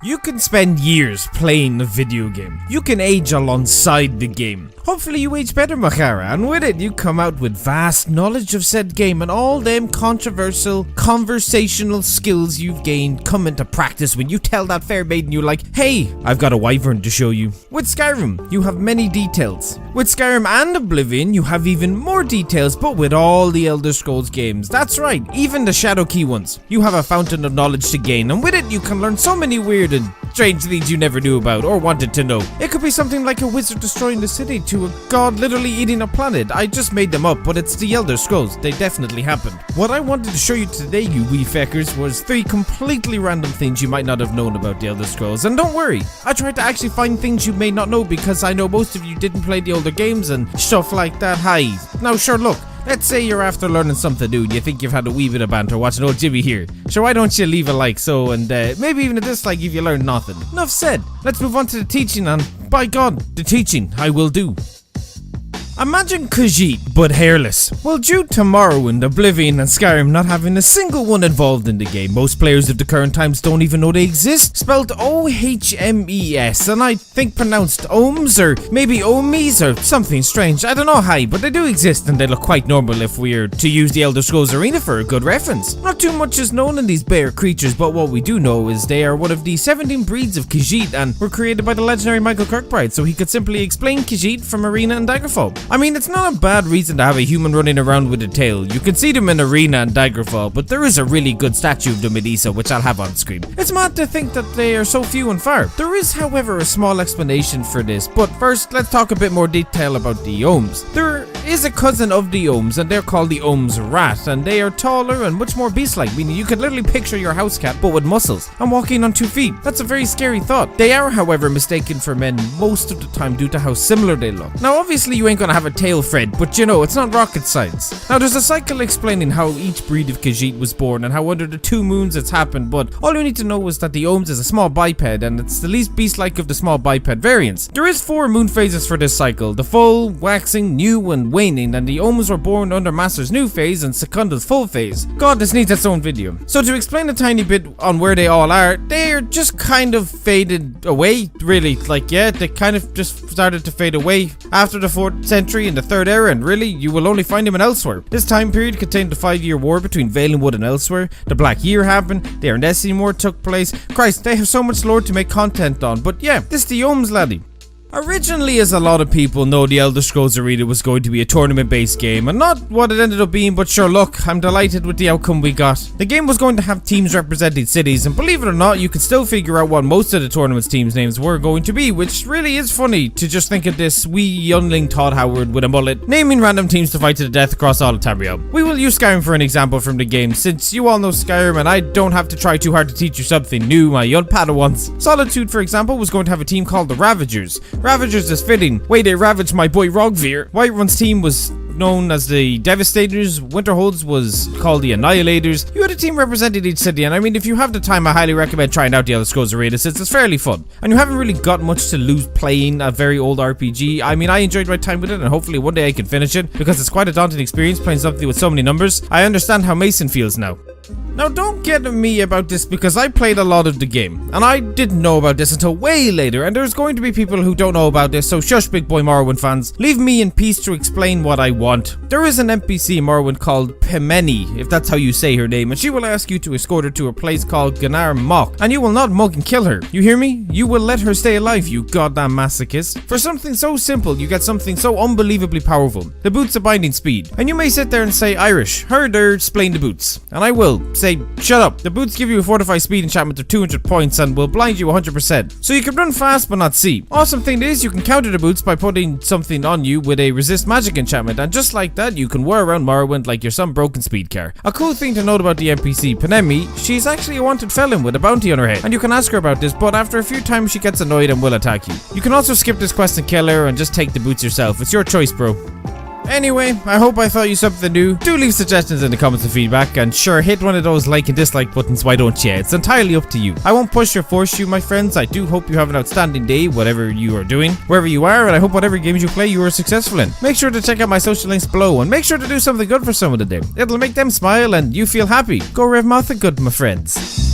You can spend years playing a video game. You can age alongside the game. Hopefully you age better, Machara, and with it you come out with vast knowledge of said game, and all them controversial, conversational skills you've gained come into practice when you tell that fair maiden you're like, hey, I've got a wyvern to show you. With Skyrim, you have many details. With Skyrim and Oblivion, you have even more details, but with all the Elder Scrolls games, that's right, even the Shadow Key ones, you have a fountain of knowledge to gain, and with it you can learn so many weird and strange things you never knew about or wanted to know. It could be something like a wizard destroying the city to a god literally eating a planet. I just made them up, but it's the Elder Scrolls. They definitely happened. What I wanted to show you today, you wee feckers, was 3 completely random things you might not have known about the Elder Scrolls. And don't worry, I tried to actually find things you may not know because I know most of you didn't play the older games and stuff like that. Hi. Now sure, look. Let's say you're after learning something new and you think you've had a wee bit of banter watching old Jimmy here. Sure, why don't you leave a like and maybe even a dislike if you learned nothing. Enough said. Let's move on to the teaching, and by God, the teaching I will do. Imagine Khajiit, but hairless. Well, due to Morrowind, Oblivion and Skyrim not having a single one involved in the game, most players of the current times don't even know they exist. Spelled O-H-M-E-S, and I think pronounced Ohms, or maybe Ohmies, or something strange. I don't know how, but they do exist and they look quite normal if we're to use the Elder Scrolls Arena for a good reference. Not too much is known in these bear creatures, but what we do know is they are one of the 17 breeds of Khajiit and were created by the legendary Michael Kirkbride, so he could simply explain Khajiit from Arena and Daggerfall. I mean, it's not a bad reason to have a human running around with a tail. You can see them in Arena and Daggerfall, but there is a really good statue of them in Isa, which I'll have on screen. It's mad to think that they are so few and far. There is, however, a small explanation for this, but first, let's talk a bit more detail about the Ohms. There is a cousin of the Ohms, and they're called the Ohms Rat, and they are taller and much more beast-like, meaning you could literally picture your house cat, but with muscles, and walking on 2 feet. That's a very scary thought. They are, however, mistaken for men most of the time due to how similar they look. Now, obviously, you ain't gonna have a tail, Fred, but you know, it's not rocket science. Now, there's a cycle explaining how each breed of Khajiit was born and how under the 2 moons it's happened, but all you need to know is that the Ohms is a small biped, and it's the least beast-like of the small biped variants. There is 4 moon phases for this cycle: the full, waxing, new, and waning, and the Ohms were born under Master's new phase and Secunda's full phase. God, this needs its own video. So to explain a tiny bit on where they all are, they're just kind of faded away, really. Like, yeah, they kind of just started to fade away after the 4th century and the 3rd era, and really, you will only find them in Elsewhere. This time period contained the 5-year war between Valenwood and Elsewhere. The Black Year happened, the Ernestine War took place. Christ, they have so much lore to make content on, but yeah, this is the Ohms, laddie. Originally, as a lot of people know, the Elder Scrolls Arena was going to be a tournament-based game, and not what it ended up being, but sure, look, I'm delighted with the outcome we got. The game was going to have teams representing cities, and believe it or not, you could still figure out what most of the tournament's teams' names were going to be, which really is funny to just think of this wee youngling Todd Howard with a mullet, naming random teams to fight to the death across all of Tamriel. We will use Skyrim for an example from the game, since you all know Skyrim, and I don't have to try too hard to teach you something new, my young Padawans. Solitude, for example, was going to have a team called the Ravagers. Ravagers is fitting. Wait, they ravaged my boy Rogveer. Whiterun's team was known as the Devastators. Winterhold's was called the Annihilators. You had a team representing each city, and I mean, if you have the time, I highly recommend trying out the Elder Scrolls Arena since it's fairly fun. And you haven't really got much to lose playing a very old RPG. I mean, I enjoyed my time with it, and hopefully one day I can finish it, because it's quite a daunting experience playing something with so many numbers. I understand how Mason feels now. Now, don't get at me about this because I played a lot of the game, and I didn't know about this until way later, and there's going to be people who don't know about this, so shush, big boy Morrowind fans. Leave me in peace to explain what I want. There is an NPC in Morrowind called Pemeni, if that's how you say her name, and she will ask you to escort her to a place called Gnar Mok, and you will not mug and kill her. You hear me? You will let her stay alive, you goddamn masochist. For something so simple, you get something so unbelievably powerful. The boots of binding speed. And you may sit there and say, Irish, heard her explain the boots. And I will say, shut up. The boots give you a fortified speed enchantment of 200 points and will blind you 100%. So you can run fast but not see. Awesome thing is, you can counter the boots by putting something on you with a resist magic enchantment, and just like that, you can whir around Morrowind like you're some broken speed car. A cool thing to note about the NPC, Pemeni, she's actually a wanted felon with a bounty on her head, and you can ask her about this, but after a few times she gets annoyed and will attack you. You can also skip this quest and kill her and just take the boots yourself. It's your choice, bro. Anyway, I hope I taught you something new. Do leave suggestions in the comments and feedback, and sure, hit one of those like and dislike buttons, why don't you? It's entirely up to you. I won't push or force you, my friends. I do hope you have an outstanding day, whatever you are doing, wherever you are, and I hope whatever games you play, you are successful in. Make sure to check out my social links below, and make sure to do something good for someone today. It'll make them smile, and you feel happy. Go Rev Martha good, my friends.